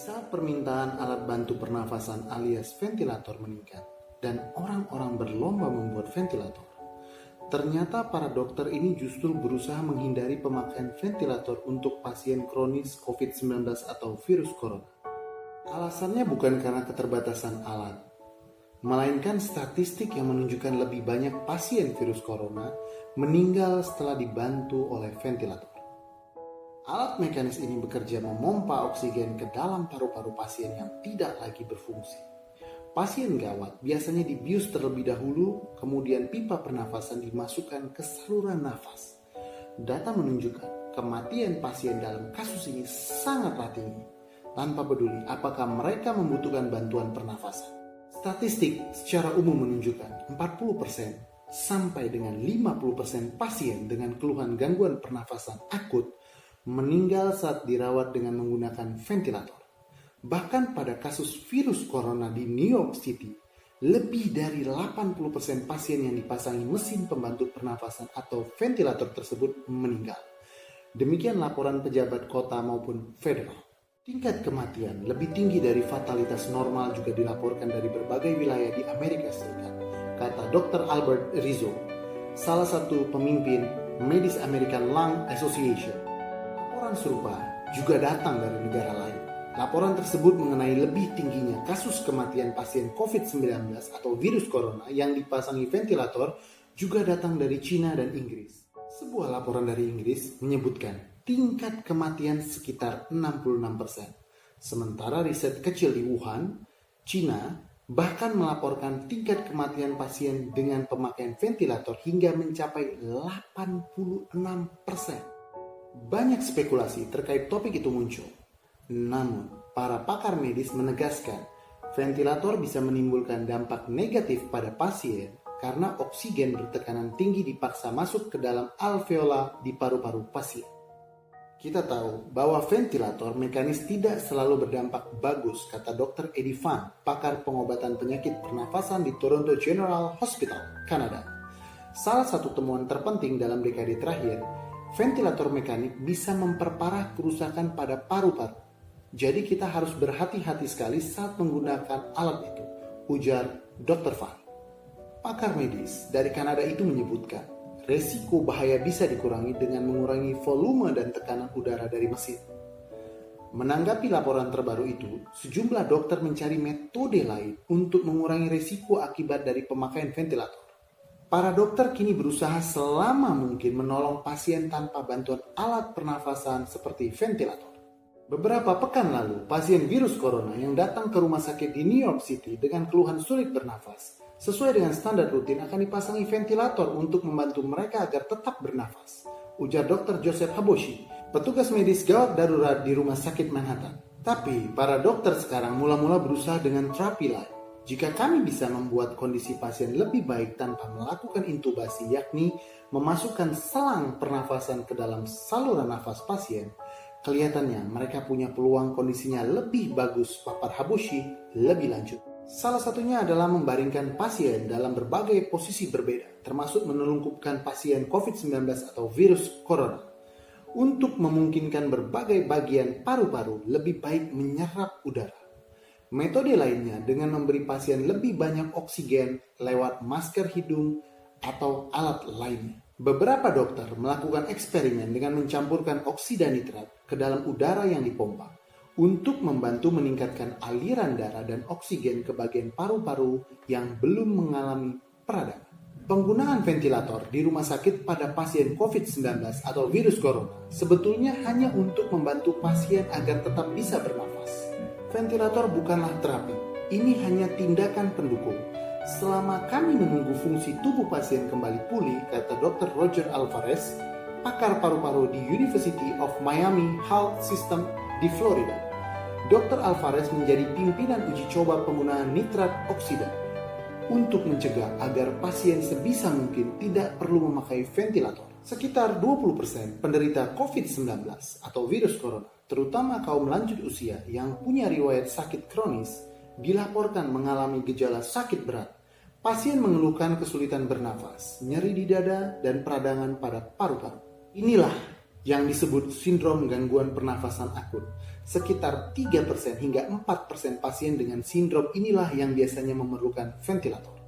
saat permintaan alat bantu pernafasan alias ventilator meningkat dan orang-orang berlomba membuat ventilator, ternyata para dokter ini justru berusaha menghindari pemakaian ventilator untuk pasien kronis COVID-19 atau virus corona. Alasannya bukan karena keterbatasan alat, melainkan statistik yang menunjukkan lebih banyak pasien virus corona meninggal setelah dibantu oleh ventilator. Alat mekanis ini bekerja memompa oksigen ke dalam paru-paru pasien yang tidak lagi berfungsi. Pasien gawat biasanya dibius terlebih dahulu, kemudian pipa pernafasan dimasukkan ke saluran nafas. Data menunjukkan kematian pasien dalam kasus ini sangatlah tinggi, tanpa peduli apakah mereka membutuhkan bantuan pernafasan. Statistik secara umum menunjukkan 40% sampai dengan 50% pasien dengan keluhan gangguan pernafasan akut meninggal saat dirawat dengan menggunakan ventilator. Bahkan pada kasus virus corona di New York City, lebih dari 80% pasien yang dipasangi mesin pembantu pernafasan atau ventilator tersebut meninggal. Demikian laporan pejabat kota maupun federal. Tingkat kematian lebih tinggi dari fatalitas normal juga dilaporkan dari berbagai wilayah di Amerika Serikat, kata Dr. Albert Rizzo, salah satu pemimpin Medis American Lung Association. Laporan serupa juga datang dari negara lain. Laporan tersebut mengenai lebih tingginya kasus kematian pasien COVID-19 atau virus corona yang dipasangi ventilator juga datang dari Cina dan Inggris. Sebuah laporan dari Inggris menyebutkan tingkat kematian sekitar 66%. Sementara riset kecil di Wuhan, Cina, bahkan melaporkan tingkat kematian pasien dengan pemakaian ventilator hingga mencapai 86%. Banyak spekulasi terkait topik itu muncul. Namun, para pakar medis menegaskan ventilator bisa menimbulkan dampak negatif pada pasien karena oksigen bertekanan tinggi dipaksa masuk ke dalam alveola di paru-paru pasien. Kita tahu bahwa ventilator mekanis tidak selalu berdampak bagus, kata Dr. Eddie Fan, pakar pengobatan penyakit pernafasan di Toronto General Hospital, Kanada. Salah satu temuan terpenting dalam dekade terakhir, ventilator mekanik bisa memperparah kerusakan pada paru-paru. Jadi kita harus berhati-hati sekali saat menggunakan alat itu, ujar Dr. Fan. Pakar medis dari Kanada itu menyebutkan, resiko bahaya bisa dikurangi dengan mengurangi volume dan tekanan udara dari mesin. Menanggapi laporan terbaru itu, sejumlah dokter mencari metode lain untuk mengurangi resiko akibat dari pemakaian ventilator. Para dokter kini berusaha selama mungkin menolong pasien tanpa bantuan alat pernafasan seperti ventilator. Beberapa pekan lalu, pasien virus corona yang datang ke rumah sakit di New York City dengan keluhan sulit bernafas, sesuai dengan standar rutin akan dipasangi ventilator untuk membantu mereka agar tetap bernafas, ujar Dr. Joseph Haboshi, petugas medis gawat darurat di rumah sakit Manhattan. Tapi, para dokter sekarang mula-mula berusaha dengan terapi lain. Jika kami bisa membuat kondisi pasien lebih baik tanpa melakukan intubasi, yakni memasukkan selang pernafasan ke dalam saluran nafas pasien, kelihatannya mereka punya peluang kondisinya lebih bagus, papar Haboshi lebih lanjut. Salah satunya adalah membaringkan pasien dalam berbagai posisi berbeda, termasuk menelungkupkan pasien COVID-19 atau virus corona, untuk memungkinkan berbagai bagian paru-paru lebih baik menyerap udara. Metode lainnya dengan memberi pasien lebih banyak oksigen lewat masker hidung atau alat lainnya. Beberapa dokter melakukan eksperimen dengan mencampurkan oksida nitrat ke dalam udara yang dipompa untuk membantu meningkatkan aliran darah dan oksigen ke bagian paru-paru yang belum mengalami peradangan. Penggunaan ventilator di rumah sakit pada pasien COVID-19 atau virus corona sebetulnya hanya untuk membantu pasien agar tetap bisa bernafas. Ventilator bukanlah terapi, ini hanya tindakan pendukung. Selama kami menunggu fungsi tubuh pasien kembali pulih, kata Dr. Roger Alvarez, pakar paru-paru di University of Miami Health System di Florida. Dr. Alvarez menjadi pimpinan uji coba penggunaan nitrat oksida untuk mencegah agar pasien sebisa mungkin tidak perlu memakai ventilator. Sekitar 20% penderita COVID-19 atau virus corona, terutama kaum lanjut usia yang punya riwayat sakit kronis, dilaporkan mengalami gejala sakit berat. Pasien mengeluhkan kesulitan bernafas, nyeri di dada, dan peradangan pada paru-paru. Inilah yang disebut sindrom gangguan pernafasan akut. Sekitar 3% hingga 4% pasien dengan sindrom inilah yang biasanya memerlukan ventilator.